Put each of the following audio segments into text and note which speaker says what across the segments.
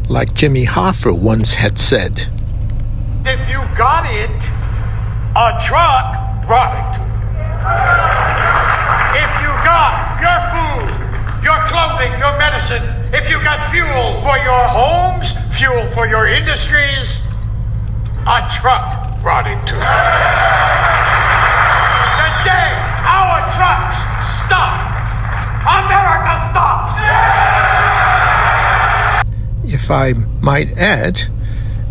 Speaker 1: Like Jimmy Hoffa once had said,
Speaker 2: "If you got it, a truck brought it to you. If you got your food, your clothing, your medicine, if you got fuel for your homes, fuel for your industries, a truck brought it to you. The day our trucks stop, America stops."
Speaker 1: If I might add,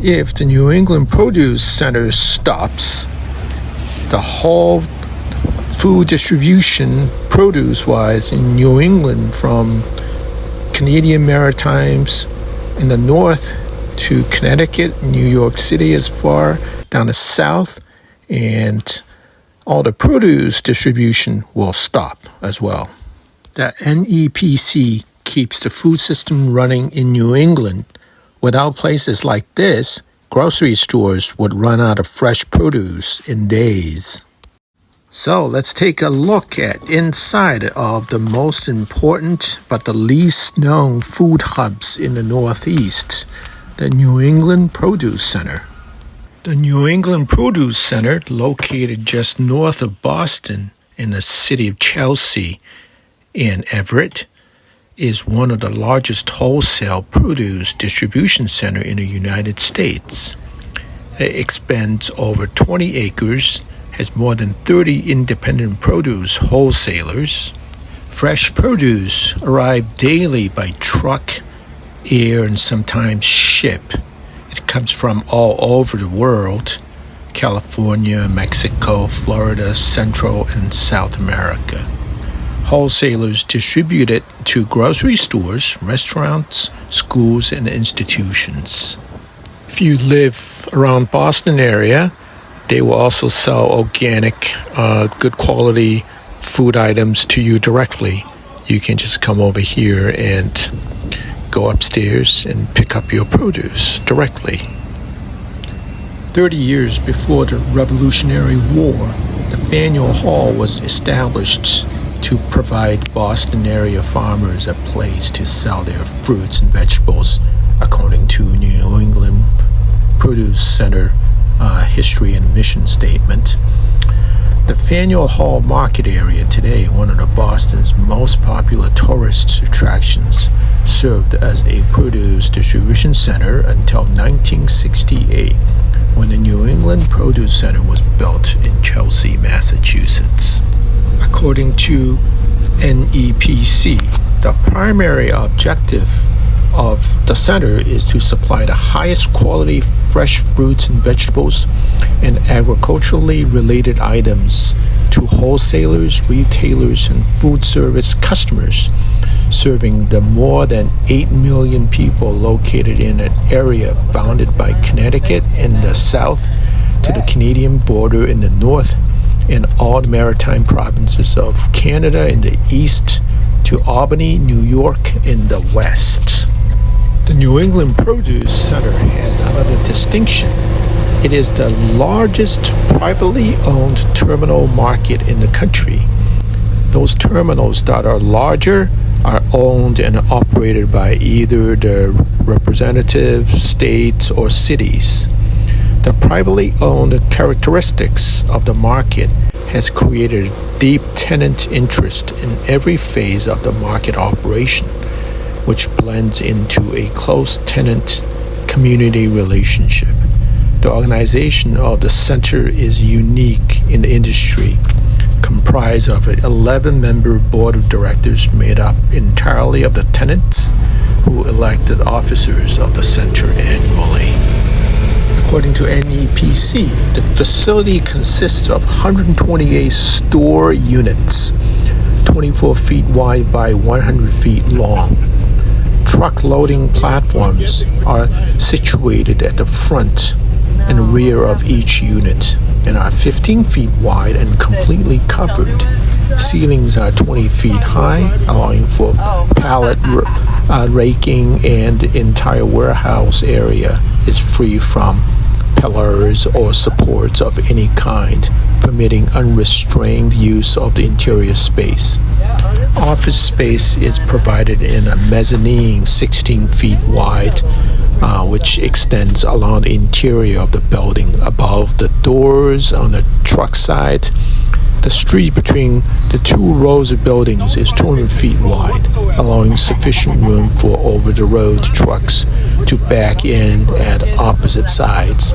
Speaker 1: if the New England Produce Center stops, the whole food distribution, produce-wise, in New England, from Canadian Maritimes in the north to Connecticut, New York City as far down the south, and all the produce distribution will stop as well. The NEPC keeps the food system running in New England. Without places like this, grocery stores would run out of fresh produce in days. So let's take a look at inside of the most important but the least known food hubs in the Northeast, the New England Produce Center. The New England Produce Center, located just north of Boston in the city of Chelsea and Everett, is one of the largest wholesale produce distribution center in the United States. It expands over 20 acres, has more than 30 independent produce wholesalers. Fresh produce arrive daily by truck, air, and sometimes ship. It comes from all over the world: California, Mexico, Florida, Central and South America. Wholesalers distribute it to grocery stores, restaurants, schools, and institutions. If you live around Boston area, they will also sell organic, good quality food items to you directly. You can just come over here and go upstairs and pick up your produce directly. 30 years before the Revolutionary War, the Faneuil Hall was established to provide Boston area farmers a place to sell their fruits and vegetables, according to New England Produce Center history and mission statement. The Faneuil Hall market area today, one of the Boston's most popular tourist attractions, served as a produce distribution center until 1968, when the New England Produce Center was built in Chelsea, Massachusetts. According to NEPC, the primary objective of the center is to supply the highest quality fresh fruits and vegetables and agriculturally related items to wholesalers, retailers, and food service customers, serving the more than 8 million people located in an area bounded by Connecticut in the south to the Canadian border in the north, and all the maritime provinces of Canada in the east to Albany, New York in the west. The New England Produce Center has another distinction. It is the largest privately owned terminal market in the country. Those terminals that are larger are owned and operated by either the representative states or cities. The privately owned characteristics of the market has created deep tenant interest in every phase of the market operation, which blends into a close tenant-community relationship. The organization of the center is unique in the industry, comprised of an 11-member board of directors made up entirely of the tenants who elected officers of the center annually. According to NEPC, the facility consists of 128 store units, 24 feet wide by 100 feet long. Truck loading platforms are situated at the front and rear of each unit and are 15 feet wide and completely covered. Ceilings are 20 feet high, allowing for pallet raking, and the entire warehouse area is free from pillars or supports of any kind, permitting unrestrained use of the interior space. Office space is provided in a mezzanine 16 feet wide which extends along the interior of the building. Above the doors on the truck side, the street between the two rows of buildings is 200 feet wide, allowing sufficient room for over-the-road trucks to back in at opposite sides.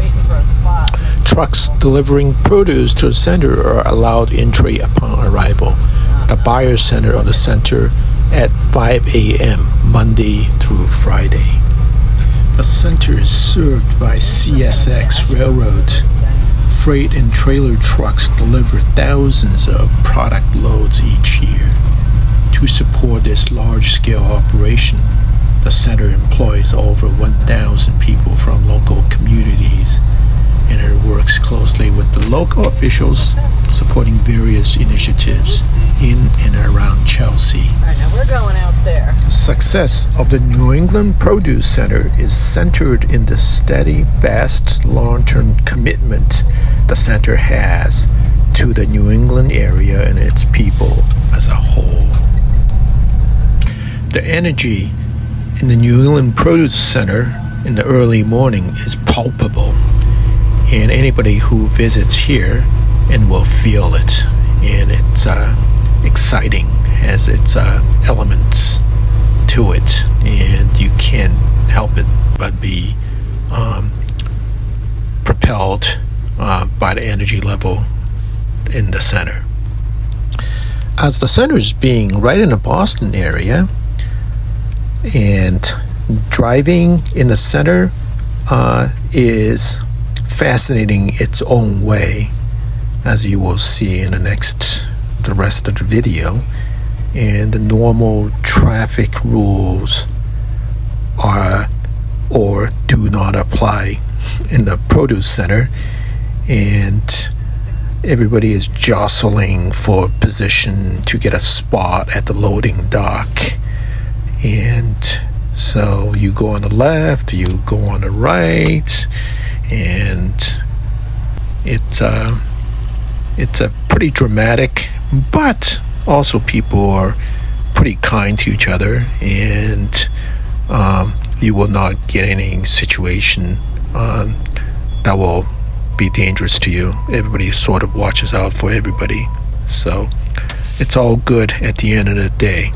Speaker 1: Trucks delivering produce to the center are allowed entry upon arrival. The buyer center of the center at 5 a.m. Monday through Friday. The center is served by CSX Railroad. Freight and trailer trucks deliver thousands of product loads each year. To support this large-scale operation, the center employs over 1,000 people from local communities, and it works closely with the local officials supporting various initiatives in and around Chelsea.
Speaker 3: All right, now we're going out there.
Speaker 1: The success of the New England Produce Center is centered in the steady, vast, long-term commitment the center has to the New England area and its people as a whole. The energy in the New England Produce Center in the early morning is palpable, and anybody who visits here and will feel it, and it's exciting, has its elements to it, and you can't help it but be propelled by the energy level in the center. As the center is being right in the Boston area, and driving in the center is fascinating its own way, as you will see in the rest of the video. And the normal traffic rules are or do not apply in the produce center, and everybody is jostling for position to get a spot at the loading dock. And so you go on the left, you go on the right, and it's a pretty dramatic, but also people are pretty kind to each other, and you will not get any situation that will be dangerous to you. Everybody sort of watches out for everybody, so it's all good at the end of the day.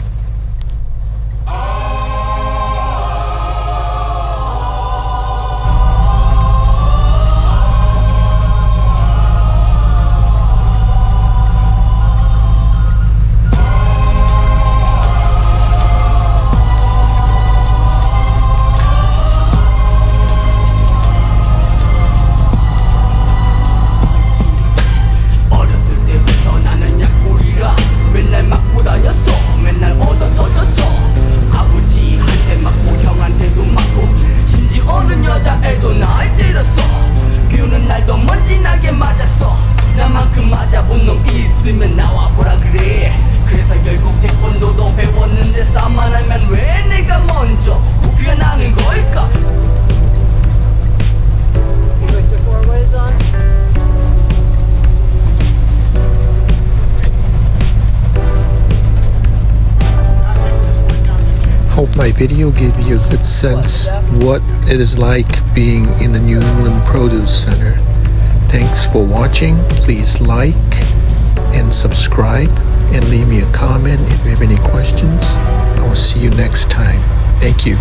Speaker 1: Hope my video gave you a good sense what it is like being in the New England Produce Center. Thanks for watching. Please like and subscribe and leave me a comment if you have any questions. I will see you next time. Thank you.